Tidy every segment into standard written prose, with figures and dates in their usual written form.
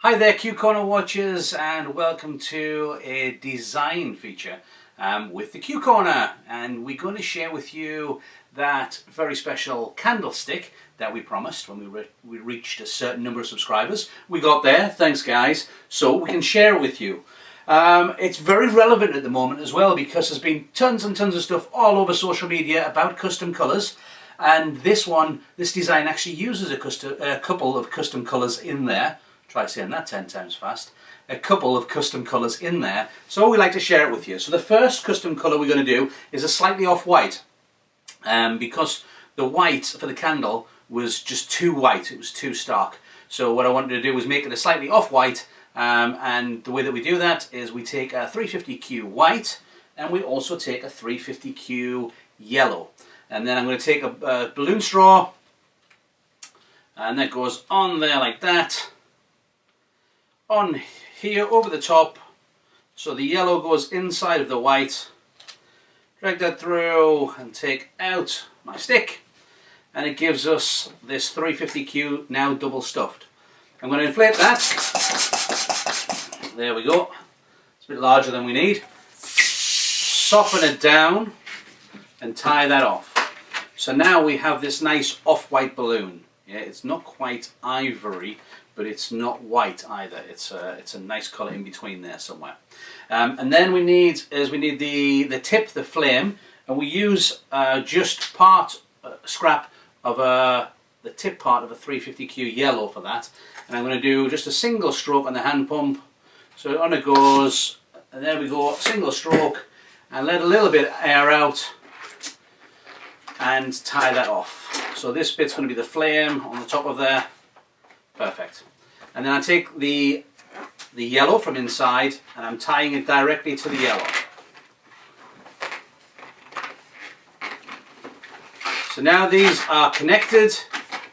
Hi there Q Corner watchers, and welcome to a design feature with the Q Corner, and we're going to share with you that very special candlestick that we promised when we reached a certain number of subscribers. We got there, thanks guys, so we can share it with you. It's very relevant at the moment as well because there's been tons and tons of stuff all over social media about custom colours, and this design actually uses a couple of custom colours in there. Try saying that 10 times fast. A couple of custom colours in there, so we like to share it with you. So the first custom colour we're going to do is a slightly off-white, because the white for the candle was just too white, it was too stark. So what I wanted to do was make it a slightly off-white, and the way that we do that is we take a 350Q white and we also take a 350Q yellow. And then I'm going to take a balloon straw, and that goes on there like that. On here over the top, so the yellow goes inside of the white. Drag that through and take out my stick, and it gives us this 350Q now double stuffed. I'm going to inflate that. There we go. It's a bit larger than we need. Soften it down and tie that off. So now we have this nice off-white balloon. Yeah, it's not quite ivory, but it's not white either. It's a nice colour in between there somewhere. And then we need the tip, the flame, and we use just scrap of the tip part of a 350Q yellow for that. And I'm going to do just a single stroke on the hand pump. So on it goes, and there we go, single stroke, and let a little bit of air out, and tie that off. So this bit's going to be the flame on the top of there. Perfect. And then I take the yellow from inside and I'm tying it directly to the yellow. So now these are connected.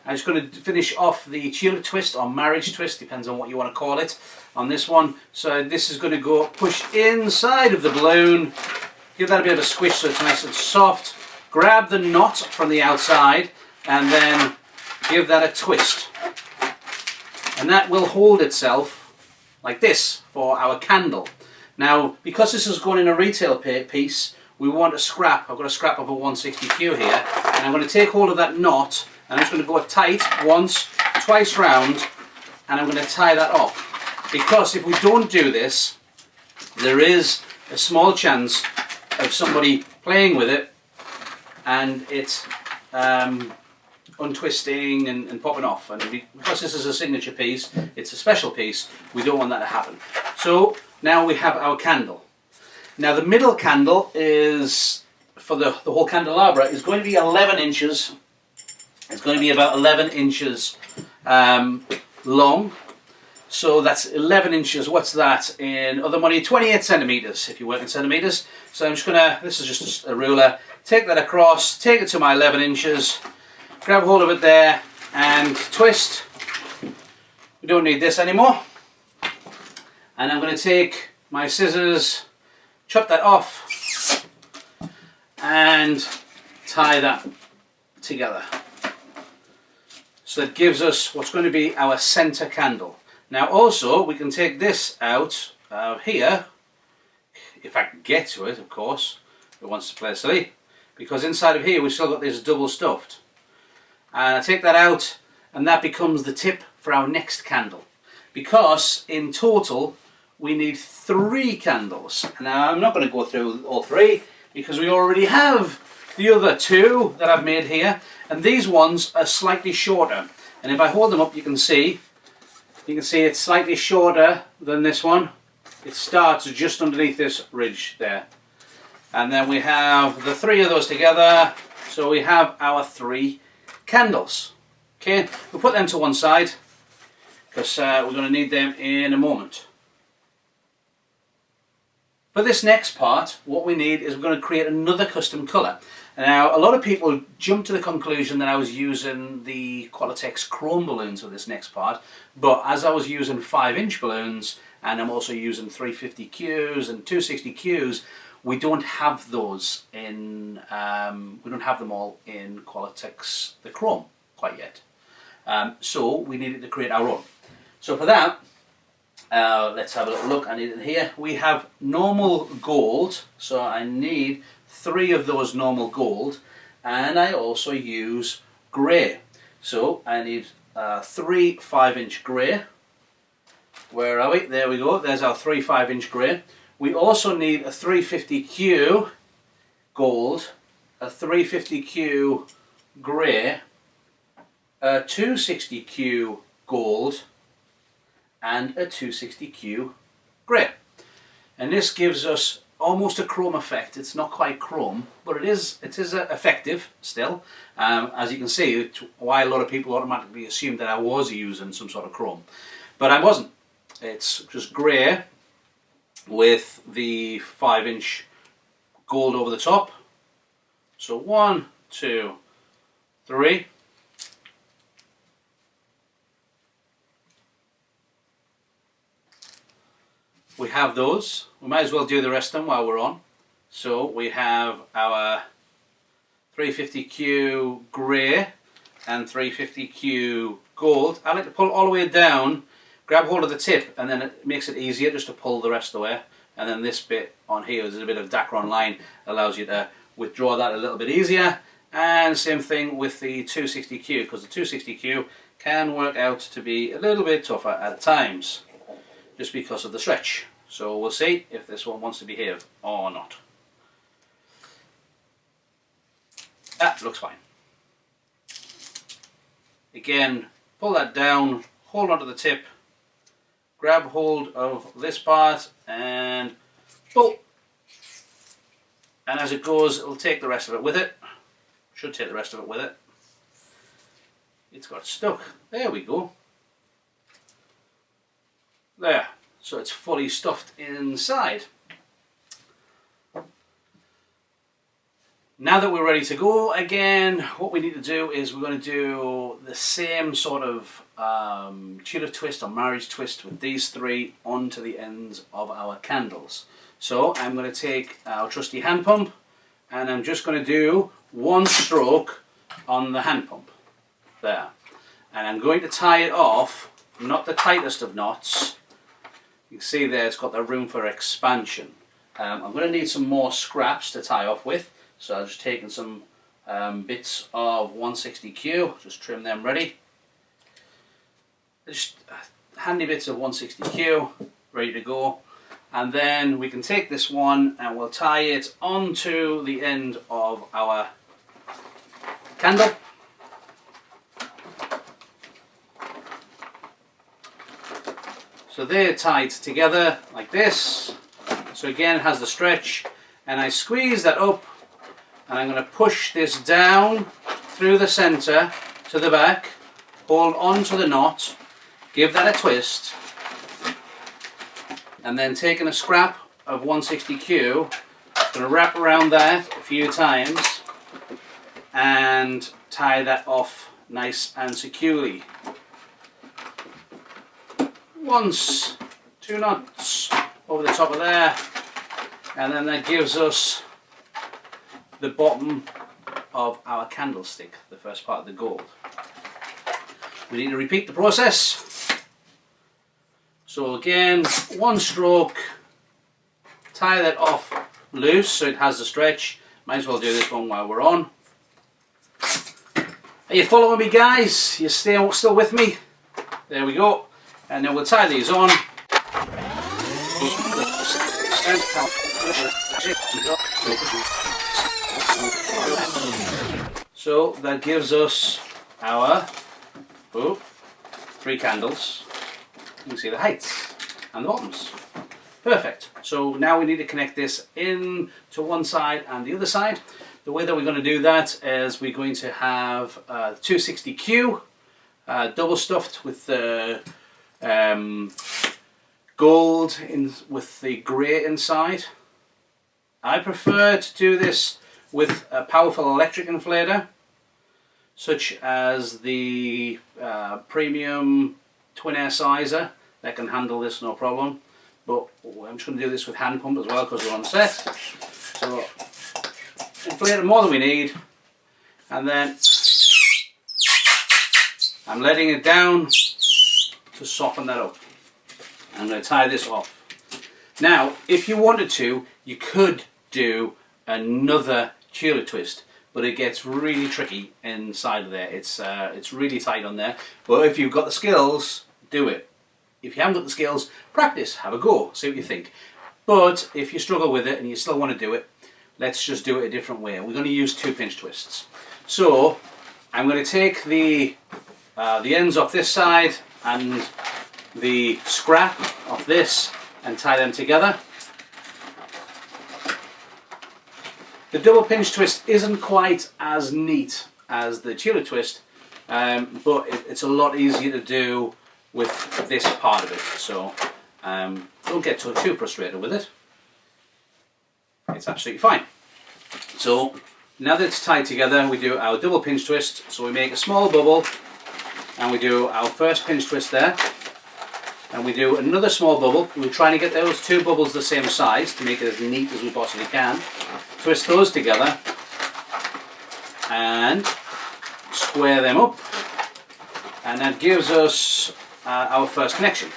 I'm just going to finish off the tulip twist or marriage twist, depends on what you want to call it, on this one. So this is going to go push inside of the balloon, give that a bit of a squish so it's nice and soft. Grab the knot from the outside and then give that a twist. And that will hold itself like this for our candle. Now, because this is going in a retail piece, we want a scrap. I've got a scrap of a 160Q here, and I'm going to take hold of that knot, and I'm just going to go tight once, twice round, and I'm going to tie that off. Because if we don't do this, there is a small chance of somebody playing with it and it's untwisting and popping off, and because this is a signature piece, it's a special piece, we don't want that to happen. So now we have our candle. Now the middle candle is, for the whole candelabra, is going to be 11 inches. It's going to be about 11 inches long. So that's 11 inches, what's that in other money? 28 centimeters if you work in centimeters. So I'm just going to, this is just a ruler, take that across, take it to my 11 inches, grab hold of it there and twist. We don't need this anymore. And I'm going to take my scissors, chop that off and tie that together. So that gives us what's going to be our center candle. Now also we can take this out here, if I can get to it of course, if it wants to play silly, because inside of here we've still got this double stuffed. And I take that out and that becomes the tip for our next candle. Because in total we need 3 candles. Now I'm not going to go through all 3 because we already have the other 2 that I've made here, and these ones are slightly shorter. And if I hold them up you can see it's slightly shorter than this one. It starts just underneath this ridge there. And then we have the 3 of those together, so we have our 3 candles. Okay, we'll put them to one side because we're going to need them in a moment. For this next part, what we need is we're going to create another custom colour. Now, a lot of people jumped to the conclusion that I was using the Qualatex chrome balloons for this next part, but as I was using 5-inch balloons, and I'm also using 350Qs and 260Qs, we don't have those in, we don't have them all in Qualatex the chrome quite yet. So we needed to create our own. So for that, Let's have a little look. I need it here. We have normal gold, so I need 3 of those normal gold, and I also use grey. So I need 3 5-inch grey. Where are we? There we go. There's our 3 5-inch grey. We also need a 350Q gold, a 350Q grey, a 260Q gold, and a 260Q grey. And this gives us almost a chrome effect. It's not quite chrome, but it is effective still. As you can see, why a lot of people automatically assumed that I was using some sort of chrome, but I wasn't. It's just grey with the 5-inch gold over the top. So 1, 2, 3. We have those. We might as well do the rest of them while we're on. So we have our 350Q grey and 350Q gold. I like to pull all the way down, grab hold of the tip, and then it makes it easier just to pull the rest of the way. And then this bit on here, there's a bit of Dacron line, allows you to withdraw that a little bit easier. And same thing with the 260Q, because the 260Q can work out to be a little bit tougher at times, just because of the stretch. So we'll see if this one wants to behave or not. That looks fine. Again, pull that down, hold onto the tip, grab hold of this part and pull. And as it goes, it'll take the rest of it with it. Should take the rest of it with it. It's got stuck. There we go. There. So it's fully stuffed inside. Now that we're ready to go again, what we need to do is we're going to do the same sort of tulip twist or marriage twist with these 3 onto the ends of our candles. So I'm going to take our trusty hand pump and I'm just going to do 1 stroke on the hand pump. There. And I'm going to tie it off, not the tightest of knots. You can see there it's got the room for expansion. I'm going to need some more scraps to tie off with, so I've just taken some bits of 160Q, just trim them ready. Just handy bits of 160Q ready to go, and then we can take this one and we'll tie it onto the end of our candle. So they're tied together like this. So again, it has the stretch, and I squeeze that up, and I'm going to push this down through the center to the back, hold on to the knot, give that a twist, and then taking a scrap of 160Q, going to wrap around that a few times and tie that off nice and securely. Once, 2 knots over the top of there, and then that gives us the bottom of our candlestick, the first part of the gold. We need to repeat the process. So again, 1 stroke, tie that off loose so it has the stretch. Might as well do this one while we're on. Are you following me, guys? You still with me? There we go. And then we'll tie these on. So that gives us our 3 candles. You can see the heights and the bottoms. Perfect. So now we need to connect this in to one side and the other side. The way that we're going to do that is we're going to have 260Q double stuffed with the gold with the grey inside. I prefer to do this with a powerful electric inflator, such as the premium twin air sizer that can handle this no problem. But I'm just going to do this with hand pump as well because we're on set. So inflate it more than we need, and then I'm letting it down to soften that up. I'm going to tie this off. Now, if you wanted to, you could do another tulip twist, but it gets really tricky inside of there. It's really tight on there. But if you've got the skills, do it. If you haven't got the skills, practice, have a go, see what you think. But if you struggle with it and you still want to do it, let's just do it a different way. We're going to use 2 pinch twists. So I'm going to take the ends off this side and the scrap of this and tie them together. The double pinch twist isn't quite as neat as the tulip twist, but it's a lot easier to do with this part of it. So don't get too frustrated with it. It's absolutely fine. So now that it's tied together, we do our double pinch twist. So we make a small bubble and we do our first pinch twist there. And we do another small bubble. We're trying to get those 2 bubbles the same size to make it as neat as we possibly can. Twist those together and square them up, and that gives us our first connection,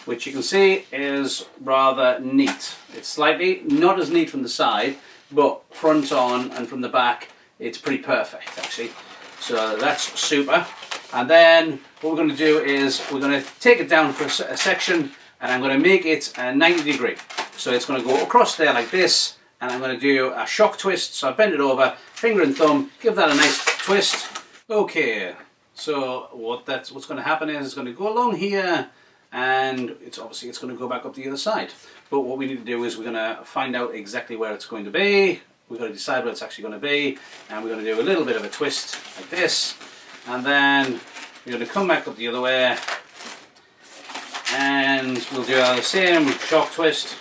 which you can see is rather neat. It's slightly not as neat from the side, but front on and from the back it's pretty perfect actually. So that's super. And then what we're going to do is we're going to take it down for a section, and I'm going to make it a 90 degree. So it's going to go across there like this, and I'm going to do a shock twist. So I bend it over, finger and thumb, give that a nice twist. Okay, so what's going to happen is it's going to go along here, and it's going to go back up the other side. But what we need to do is we're going to find out exactly where it's going to be. We've got to decide where it's actually going to be, and we're going to do a little bit of a twist like this, and then we're going to come back up the other way, and we'll do our same shock twist.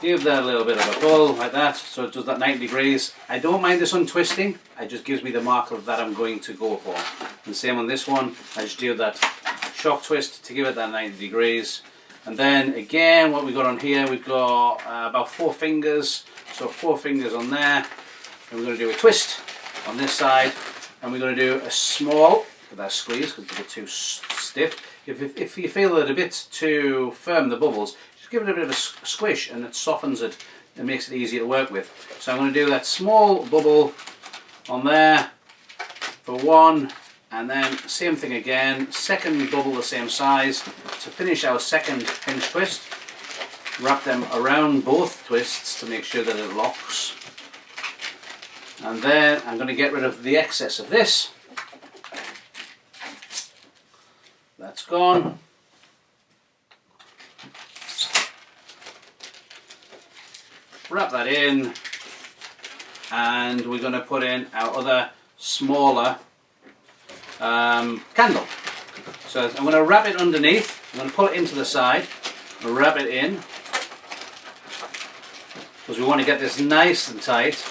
Give that a little bit of a pull like that, so it does that 90 degrees. I don't mind this untwisting, it just gives me the marker that I'm going to go for. And same on this one, I just do that shock twist to give it that 90 degrees. And then again, what we've got on here, we've got about 4 fingers, so 4 fingers on there. And we're going to do a twist on this side, and we're going to do a small, give that a squeeze because it's a bit too stiff. If you feel it a bit too firm, the bubbles, give it a bit of a squish and it softens it and makes it easier to work with. So I'm going to do that small bubble on there for 1, and then same thing again, second bubble the same size to finish our second pinch twist. Wrap them around both twists to make sure that it locks. And then I'm going to get rid of the excess of this. That's gone. Wrap that in, and we're going to put in our other smaller candle. So I'm going to wrap it underneath, I'm going to pull it into the side, wrap it in, because we want to get this nice and tight.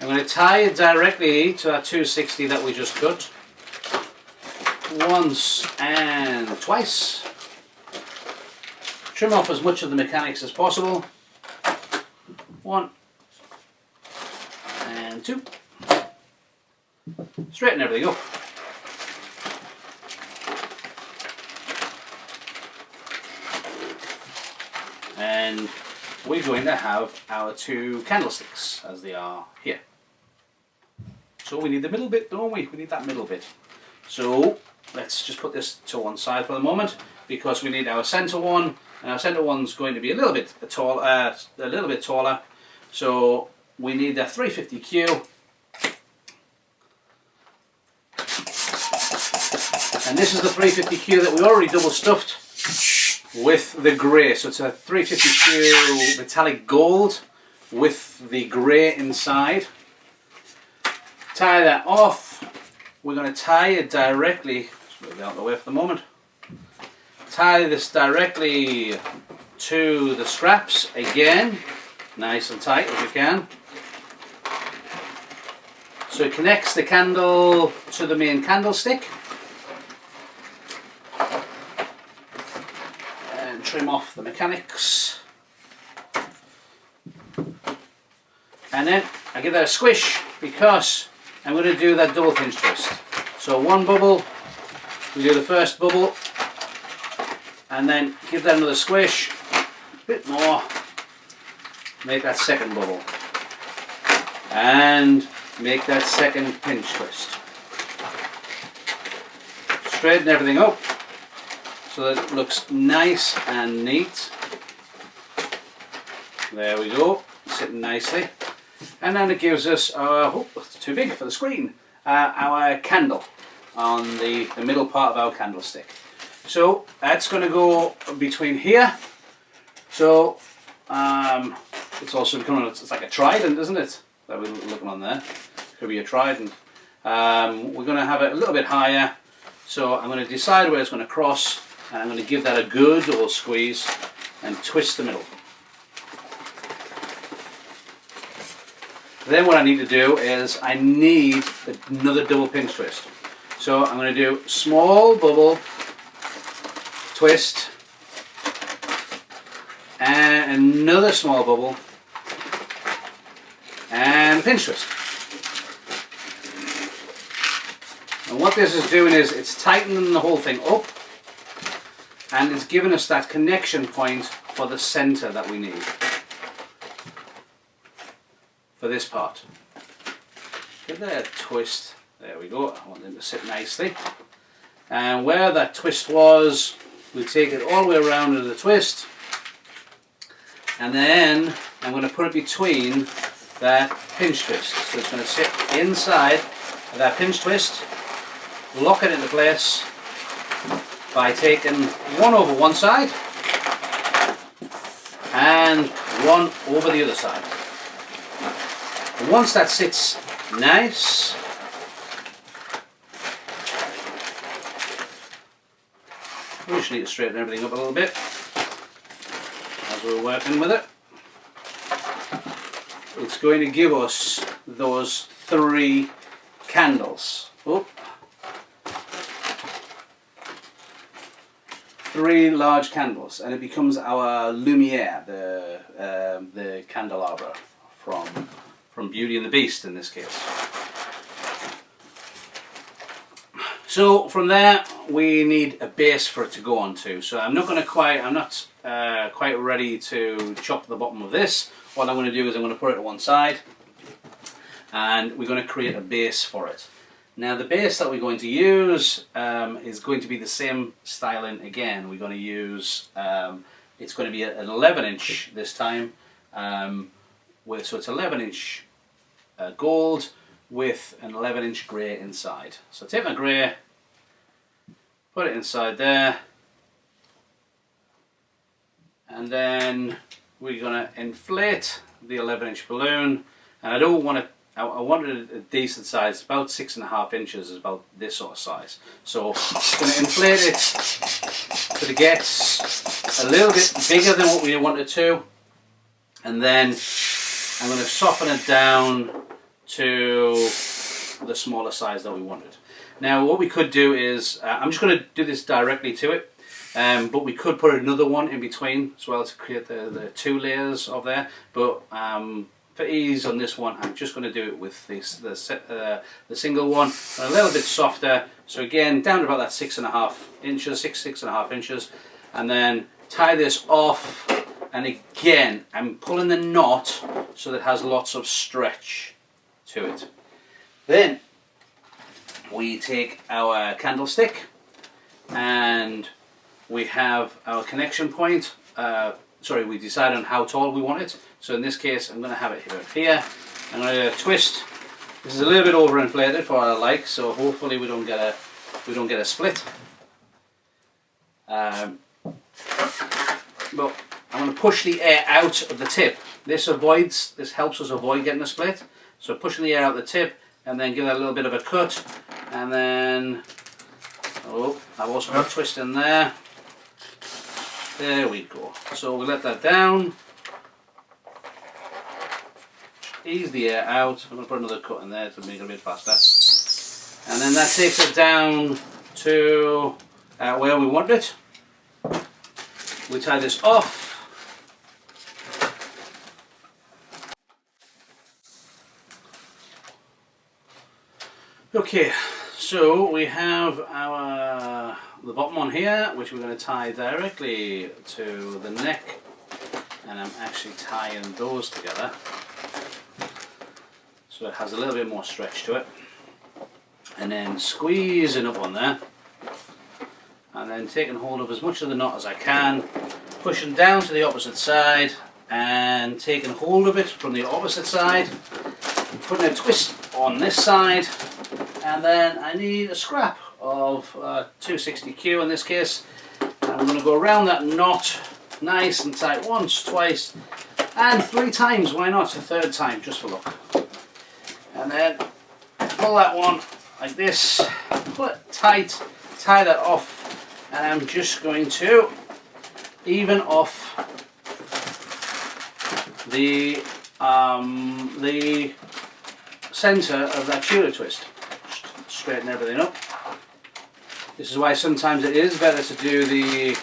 I'm going to tie it directly to our 260 that we just cut, once and twice. Trim off as much of the mechanics as possible. 1 and 2. Straighten everything up. And we're going to have our 2 candlesticks as they are here. So we need the middle bit, don't we? We need that middle bit. So let's just put this to one side for the moment, because we need our center one, and our center one's going to be a little bit taller. So we need a 350Q, and this is the 350Q that we already double stuffed with the grey. So it's a 350Q metallic gold with the grey inside. Tie that off. We're going to tie it directly, just move it out of the way for the moment. Tie this directly to the straps again. Nice and tight as you can. So it connects the candle to the main candlestick. And trim off the mechanics. And then I give that a squish because I'm going to do that double pinch twist. So 1 bubble, we do the first bubble, and then give that another squish, a bit more, make that second bubble, and make that second pinch twist. Straighten everything up so that it looks nice and neat. There we go, sitting nicely. And then it gives us our, oh, it's too big for the screen, our candle on the middle part of our candlestick. So that's going to go between here. So it's also becoming, it's like a trident, isn't it? That we're looking on there. Could be a trident. We're going to have it a little bit higher. So I'm going to decide where it's going to cross, and I'm going to give that a good old squeeze and twist the middle. Then what I need to do is I need another double pinch twist. So I'm going to do small bubble, twist, and another small bubble, and pinch twist. And what this is doing is it's tightening the whole thing up, and it's giving us that connection point for the center that we need for this part. Give that a twist. There we go. I want them to sit nicely. And where that twist was, we take it all the way around into the twist, and then I'm going to put it between that pinch twist. So it's going to sit inside of that pinch twist, lock it into place by taking one over one side and one over the other side. And once that sits nice, we just need to straighten everything up a little bit as we're working with it. It's going to give us those 3 candles. Oh. 3 large candles, and it becomes our Lumiere, the candelabra from Beauty and the Beast in this case. So from there we need a base for it to go onto. So I'm not quite ready to chop the bottom of this. What I'm going to do is I'm going to put it to one side, and we're going to create a base for it. Now the base that we're going to use is going to be the same styling again. We're going to use, it's going to be an 11-inch this time, so it's 11-inch gold with an 11-inch grey inside. So take my grey, put it inside there, and then we're going to inflate the 11-inch balloon. And I don't want it, I wanted a decent size, about 6.5 inches is about this sort of size. So I'm going to inflate it so it gets a little bit bigger than what we wanted to, and then I'm going to soften it down to the smaller size that we wanted. Now what we could do is, I'm just going to do this directly to it, but we could put another one in between as well to create the 2 layers of there, but for ease on this one, I'm just going to do it with the single one, a little bit softer. So again, down to about that 6.5 inches, 6.5 inches, and then tie this off. And again, I'm pulling the knot so that it has lots of stretch to it. Then we take our candlestick, and we have our connection point. We decide on how tall we want it. So in this case, I'm going to have it here. I'm going to twist. This is a little bit overinflated for what I like, so hopefully we don't get a split. But I'm going to push the air out of the tip. This helps us avoid getting a split. So pushing the air out the tip, and then give that a little bit of a cut, and then I've also got a twist in there. There we go. So we let that down. Ease the air out. I'm going to put another cut in there to make it a bit faster. And then that takes it down to where we want it. We tie this off. Okay, so we have our the bottom one here, which we're going to tie directly to the neck, and I'm actually tying those together so it has a little bit more stretch to it, and then squeezing up on there, and then taking hold of as much of the knot as I can, pushing down to the opposite side and taking hold of it from the opposite side, putting a twist on this side, and then I need a scrap of 260Q in this case, and I'm going to go around that knot nice and tight once, twice, and 3 times. Why not a third time, just for luck. And then pull that one like this, pull it tight, tie that off, and I'm just going to even off the center of that Tudor twist. Just straighten everything up. This is why sometimes it is better to do the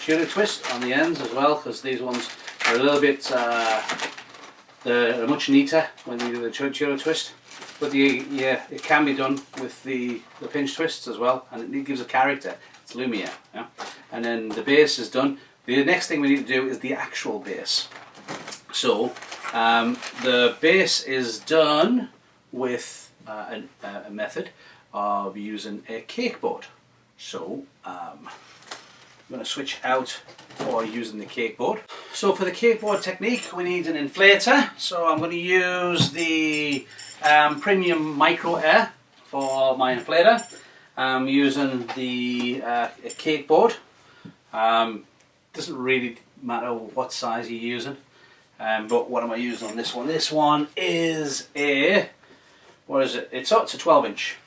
Tudor twist on the ends as well, because these ones are a little bit they're much neater when you do the Tudor twist. But yeah, it can be done with the pinch twists as well, and it gives a character. It's Lumiere, yeah? And then the base is done. The next thing we need to do is the actual base. So the base is done with a method of using a cake board. So I'm going to switch out for using the cake board. So for the cake board technique, we need an inflator. So I'm going to use the Premium Micro Air for my inflator. I'm using the cake board. Doesn't really matter what size you're using, but what am I using on this one? This one is a, what is it? It's a 12-inch.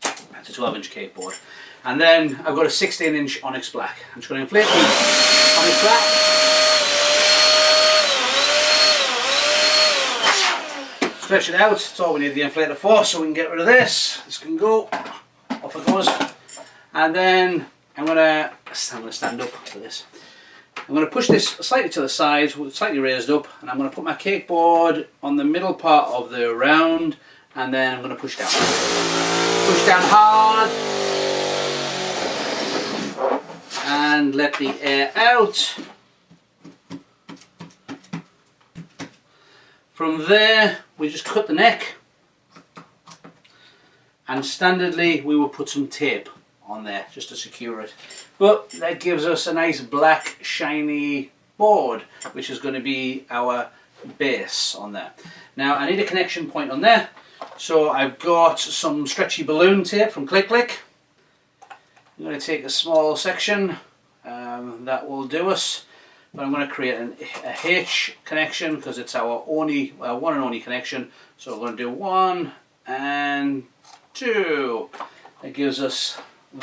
It's a 12-inch cake board. And then I've got a 16-inch Onyx Black. I'm just going to inflate the Onyx Black. Stretch it out. That's all we need the inflator for, so we can get rid of this. This can go. Off it goes. And then I'm going to stand up for this. I'm going to push this slightly to the side, slightly raised up, and I'm going to put my cake board on the middle part of the round, and then I'm going to push down. Push down hard, and let the air out. From there, we just cut the neck, and standardly we will put some tape on there just to secure it. But that gives us a nice black shiny board, which is going to be our base on there. Now I need a connection point on there, so I've got some stretchy balloon tape from Click Click. I'm going to take a small section, that will do us, but I'm going to create a H connection because it's our only one and only connection. So we're going to do 1 and 2. That gives us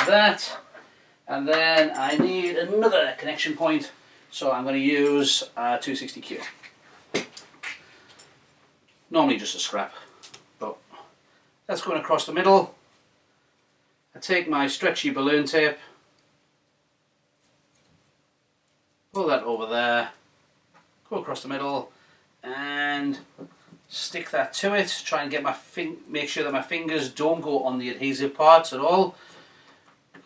that, and then I need another connection point, so I'm going to use 260Q. Normally just a scrap, but that's going across the middle. I take my stretchy balloon tape, pull that over there, go across the middle, and stick that to it. Try and get make sure that my fingers don't go on the adhesive parts at all.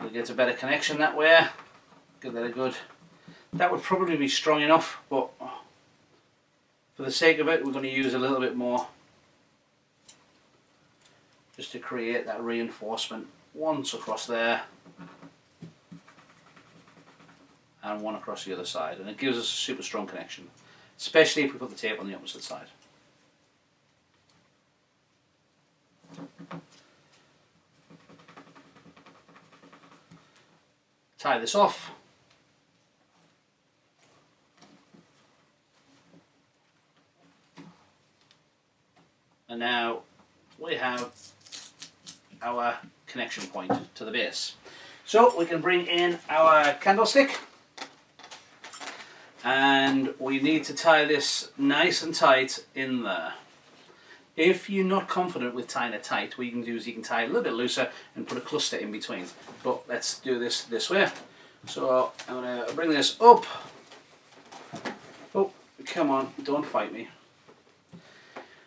You'll get a better connection that way. Give that a good. That would probably be strong enough, but for the sake of it, we're going to use a little bit more, just to create that reinforcement. Once across there, and one across the other side, and it gives us a super strong connection, especially if we put the tape on the opposite side. Tie this off. And now we have our connection point to the base. So we can bring in our candlestick, and we need to tie this nice and tight in there. If you're not confident with tying it tight, what you can do is you can tie it a little bit looser and put a cluster in between. But let's do this way. So I'm going to bring this up. Oh, come on, don't fight me.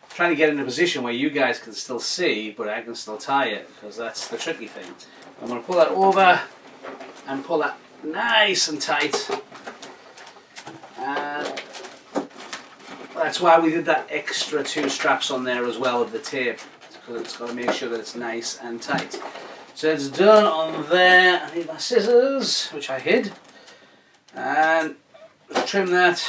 trying to get in a position where you guys can still see, but I can still tie it, because that's the tricky thing. I'm going to pull that over and pull that nice and tight. And that's why we did that extra 2 straps on there as well with the tape, because it's got to make sure that it's nice and tight. So it's done on there. I need my scissors, which I hid, and trim that.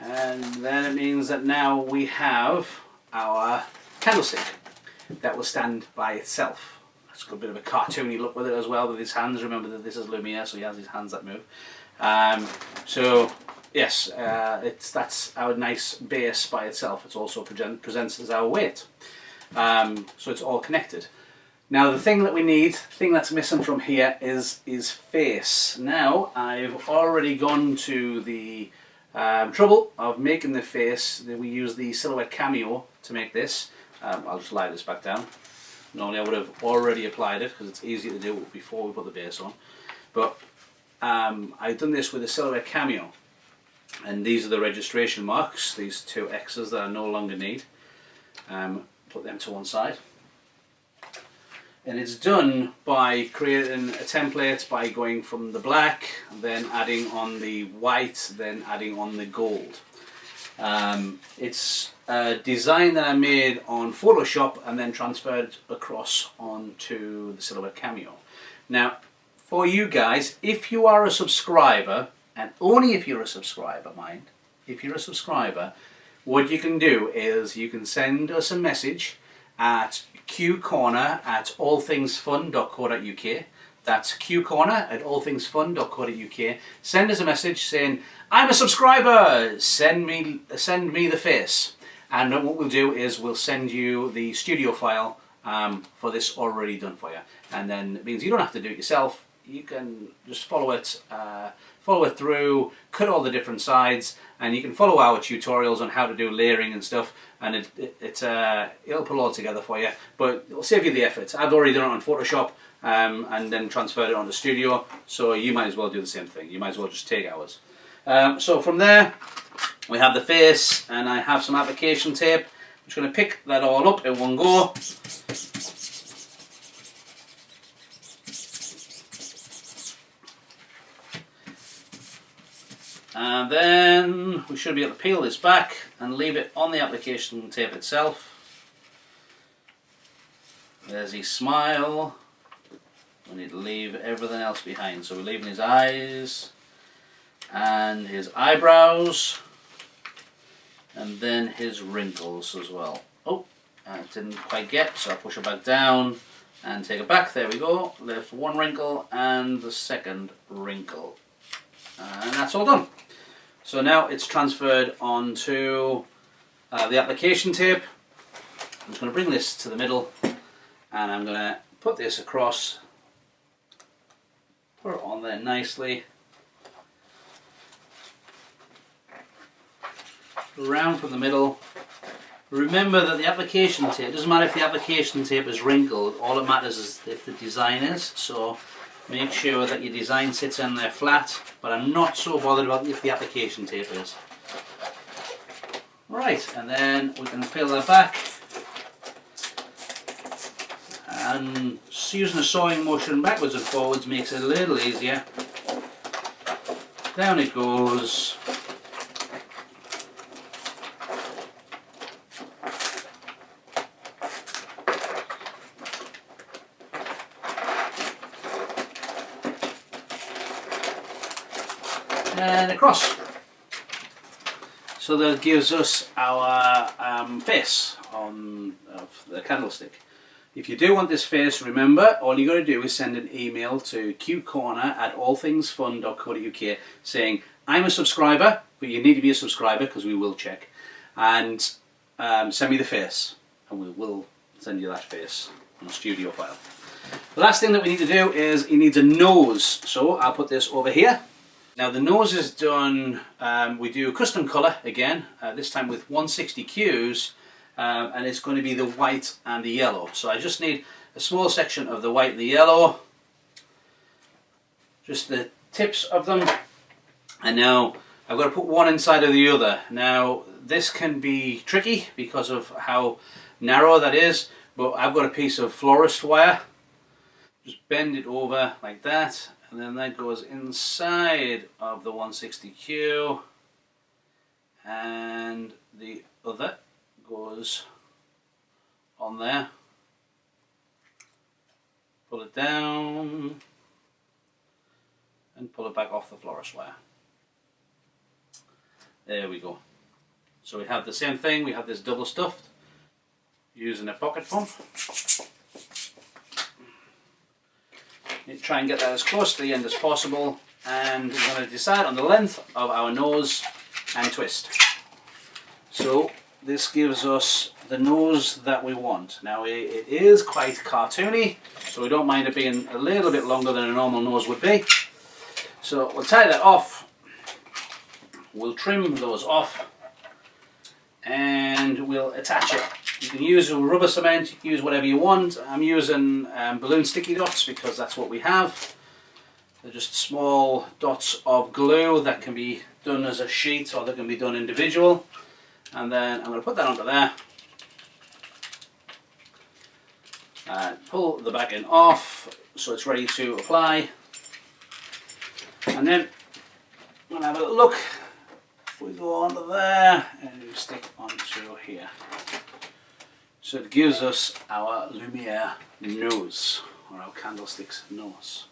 And then it means that now we have our candlestick that will stand by itself. It's got a bit of a cartoony look with it as well, with his hands. Remember that this is Lumiere, so he has his hands that move. So yes, that's our nice base by itself. It also presents as our weight. So it's all connected. Now the thing that we need, the thing that's missing from here is face. Now I've already gone to the trouble of making the face. We use the Silhouette Cameo to make this. I'll just lie this back down. Normally I would have already applied it because it's easier to do before we put the base on. But I've done this with the Silhouette Cameo. And these are the registration marks, these 2 X's that I no longer need. Put them to one side. And it's done by creating a template by going from the black, then adding on the white, then adding on the gold. It's a design that I made on Photoshop and then transferred across onto the Silhouette Cameo. Now, for you guys, if you are a subscriber, and only if you're a subscriber, mind, if you're a subscriber, what you can do is you can send us a message at qcorner@allthingsfun.co.uk. That's qcorner@allthingsfun.co.uk. Send us a message saying, I'm a subscriber, send me the face. And then what we'll do is we'll send you the studio file for this already done for you. And then it means you don't have to do it yourself. You can just follow it through, cut all the different sides, and you can follow our tutorials on how to do layering and stuff, and it'll pull all together for you, but it'll save you the effort. I've already done it on Photoshop and then transferred it onto Studio, so you might as well do the same thing. You might as well just take ours. So from there, we have the face, and I have some application tape. I'm just going to pick that all up in one go. And then we should be able to peel this back and leave it on the application tape itself. There's his smile. We need to leave everything else behind. So we're leaving his eyes and his eyebrows and then his wrinkles as well. Oh, I didn't quite get, so I'll push it back down and take it back. There we go. Left one wrinkle and the second wrinkle. And that's all done. So now it's transferred onto the application tape. I'm just going to bring this to the middle and I'm going to put this across, put it on there nicely, around from the middle. Remember that the application tape, it doesn't matter if the application tape is wrinkled, all that matters is if the design is. So make sure that your design sits in there flat, but I'm not so bothered about if the application tape is. Right, and then we can peel that back. And using a sawing motion backwards and forwards makes it a little easier. Down it goes. And across. So that gives us our face of the candlestick. If you do want this face, remember, all you got to do is send an email to qcorner@allthingsfun.co.uk saying, I'm a subscriber, but you need to be a subscriber because we will check, and send me the face, and we will send you that face on a studio file. The last thing that we need to do is it needs a nose, so I'll put this over here. Now the nose is done, we do custom colour again, this time with 160 Qs, and it's going to be the white and the yellow. So I just need a small section of the white and the yellow, just the tips of them, and now I've got to put one inside of the other. Now this can be tricky because of how narrow that is, but I've got a piece of florist wire. Just bend it over like that, and then that goes inside of the 160Q, and the other goes on there. Pull it down and pull it back off the florist wire. There we go. So we have the same thing, we have this double stuffed using a pocket pump. You try and get that as close to the end as possible, and we're going to decide on the length of our nose and twist. So this gives us the nose that we want. Now it is quite cartoony, so we don't mind it being a little bit longer than a normal nose would be. So we'll tie that off, we'll trim those off, and we'll attach it. You can use rubber cement, you can use whatever you want. I'm using balloon sticky dots because that's what we have. They're just small dots of glue that can be done as a sheet or they can be done individual. And then I'm going to put that onto there. Pull the back end off so it's ready to apply. And then I'm going to have a look. We go onto there and we stick onto here. So it gives us our Lumiere nose, or our candlestick's nose.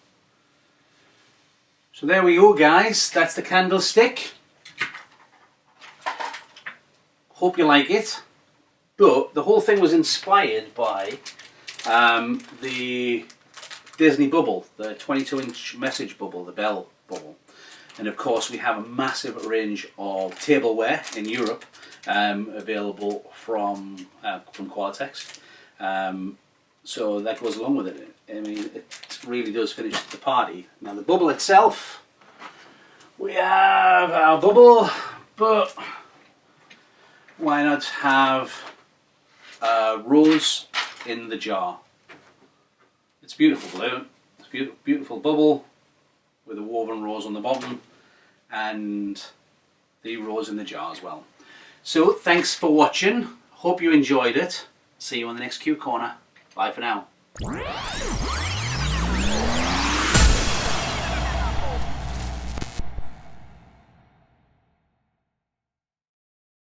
So there we go, guys, that's the candlestick. Hope you like it. But the whole thing was inspired by the Disney bubble, the 22-inch message bubble, the Belle bubble. And of course we have a massive range of tableware in Europe available from Qualatex. So that goes along with it. I mean, it really does finish the party. Now the bubble itself, we have our bubble, but why not have a rose in the jar? It's a beautiful balloon, it's a beautiful bubble with a woven rose on the bottom and the rose in the jar as well. So thanks for watching, hope you enjoyed it. See you on the next Q Corner. Bye for now.